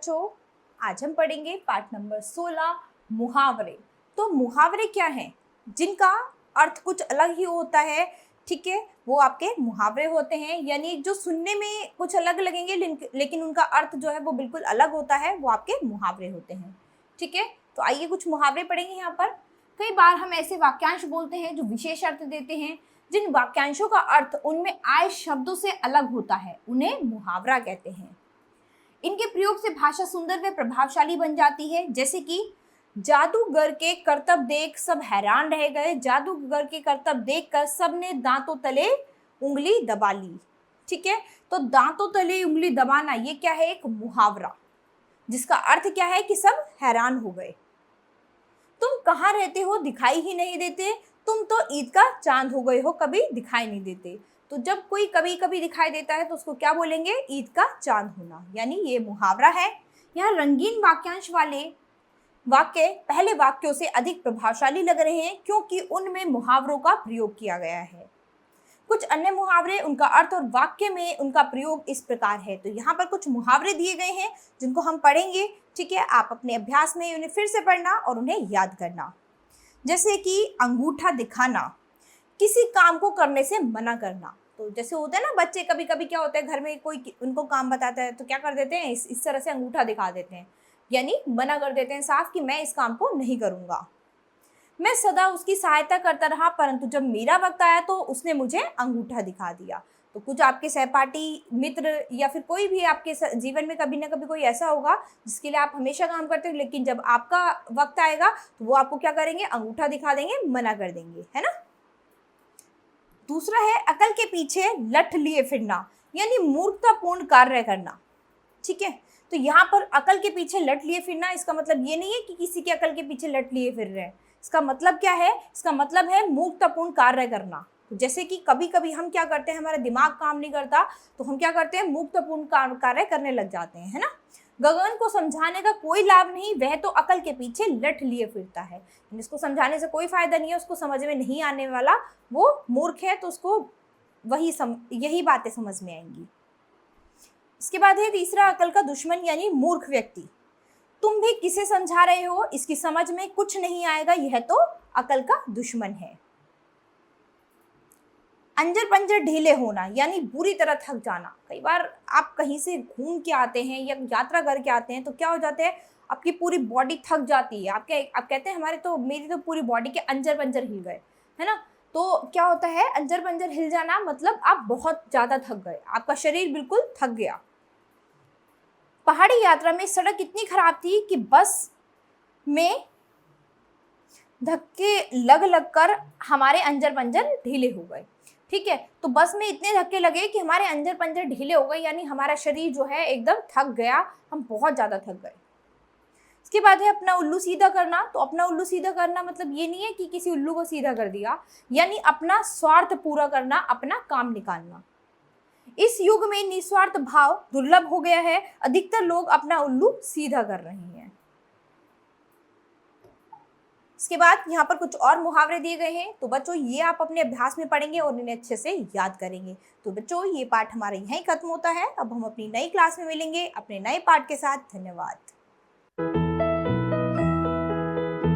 बच्चों, आज हम पढ़ेंगे पाठ नंबर 16 मुहावरे। तो मुहावरे क्या हैं जिनका अर्थ कुछ अलग ही होता है, ठीक है, वो आपके मुहावरे होते हैं। यानी जो सुनने में कुछ अलग लगेंगे लेकिन उनका अर्थ जो है वो बिल्कुल अलग होता है, वो आपके मुहावरे होते हैं। ठीक है, तो आइए कुछ मुहावरे पढ़ेंगे। यहाँ पर कई बार हम ऐसे वाक्यांश बोलते हैं जो विशेष अर्थ देते हैं। जिन वाक्यांशों का अर्थ उनमें आए शब्दों से अलग होता है उन्हें मुहावरा कहते हैं। इनके प्रयोग से भाषा सुंदर व प्रभावशाली बन जाती है। जैसे कि जादूगर के करतब देख सब हैरान रह गए। जादूगर के करतब देखकर सबने दांतों तले उंगली दबा ली। ठीक है, तो दांतों तले उंगली दबाना ये क्या है? एक मुहावरा, जिसका अर्थ क्या है कि सब हैरान हो गए। तुम कहाँ रहते हो, दिखाई ही नहीं देते, तुम तो ईद का चांद हो गए हो, कभी दिखाई नहीं देते। तो जब कोई कभी कभी दिखाई देता है तो उसको क्या बोलेंगे? ईद का चांद होना, यानी ये मुहावरा है। यहाँ रंगीन वाक्यांश वाले वाक्य पहले वाक्यों से अधिक प्रभावशाली लग रहे हैं क्योंकि उनमें मुहावरों का प्रयोग किया गया है। कुछ अन्य मुहावरे, उनका अर्थ और वाक्य में उनका प्रयोग इस प्रकार है। तो यहाँ पर कुछ मुहावरे दिए गए हैं जिनको हम पढ़ेंगे। ठीक है, आप अपने अभ्यास में उन्हें फिर से पढ़ना और उन्हें याद करना। जैसे कि अंगूठा दिखाना, किसी काम को करने से मना करना। तो जैसे होता है ना, बच्चे कभी कभी क्या होता है, घर में कोई उनको काम बताता है तो क्या कर देते हैं, इस तरह से अंगूठा दिखा देते हैं, यानी मना कर देते हैं साफ कि मैं इस काम को नहीं करूँगा। मैं सदा उसकी सहायता करता रहा परंतु जब मेरा वक्त आया तो उसने मुझे अंगूठा दिखा दिया। तो कुछ आपके सहपाठी मित्र या फिर कोई भी आपके जीवन में कभी ना कभी कोई ऐसा होगा जिसके लिए आप हमेशा काम करते हो, लेकिन जब आपका वक्त आएगा तो वो आपको क्या करेंगे? अंगूठा दिखा देंगे, मना कर देंगे, है ना। दूसरा है अकल के पीछे लठ लिए फिरना, यानी मूर्खतापूर्ण कार्य करना। ठीक है, तो यहाँ पर अकल के पीछे लठ लिए फिरना, इसका मतलब ये नहीं है कि किसी की अकल के पीछे लठ लिए फिर रहे हैं। इसका मतलब क्या है? इसका मतलब है मूर्खतापूर्ण कार्य करना। तो जैसे कि कभी कभी हम क्या करते हैं, हमारा दिमाग काम नहीं करता तो हम क्या करते हैं? मूर्खतापूर्ण कार्य करने लग जाते हैं, है ना। गगन को समझाने का कोई लाभ नहीं, वह तो अकल के पीछे लठ लिए फिरता है। इसको समझाने से कोई फायदा नहीं है, उसको समझ में नहीं आने वाला, वो मूर्ख है, तो उसको यही बातें समझ में आएंगी। इसके बाद है तीसरा, अकल का दुश्मन यानी मूर्ख व्यक्ति। तुम भी किसे समझा रहे हो, इसकी समझ में कुछ नहीं आएगा, यह तो अकल का दुश्मन है। अंजर पंजर ढीले होना, यानी बुरी तरह थक जाना। कई बार आप कहीं से घूम के आते हैं या यात्रा करके आते हैं तो क्या हो जाते हैं, आपकी पूरी बॉडी थक जाती है। आप कहते हैं मेरी तो पूरी बॉडी के अंजर पंजर हिल गए, है ना। तो क्या होता है अंजर पंजर हिल जाना? मतलब आप बहुत ज़्यादा थक गए, आपका शरीर बिल्कुल थक गया। पहाड़ी यात्रा में सड़क इतनी खराब थी कि बस में धक्के लग कर हमारे अंजर पंजर ढीले हो गए। ठीक है, तो बस में इतने धक्के लगे कि हमारे अंजर पंजर ढीले हो गए, यानी हमारा शरीर जो है एकदम थक गया, हम बहुत ज़्यादा थक गए। इसके बाद है अपना उल्लू सीधा करना। तो अपना उल्लू सीधा करना मतलब ये नहीं है कि किसी उल्लू को सीधा कर दिया, यानी अपना स्वार्थ पूरा करना, अपना काम निकालना। इस युग में निस्वार्थ भाव दुर्लभ हो गया है, अधिकतर लोग अपना उल्लू सीधा कर रहे हैं। इसके बाद यहाँ पर कुछ और मुहावरे दिए गए हैं। तो बच्चों ये आप अपने अभ्यास में पढ़ेंगे और इन्हें अच्छे से याद करेंगे। तो बच्चों ये पाठ हमारा यहीं खत्म होता है। अब हम अपनी नई क्लास में मिलेंगे अपने नए पाठ के साथ। धन्यवाद।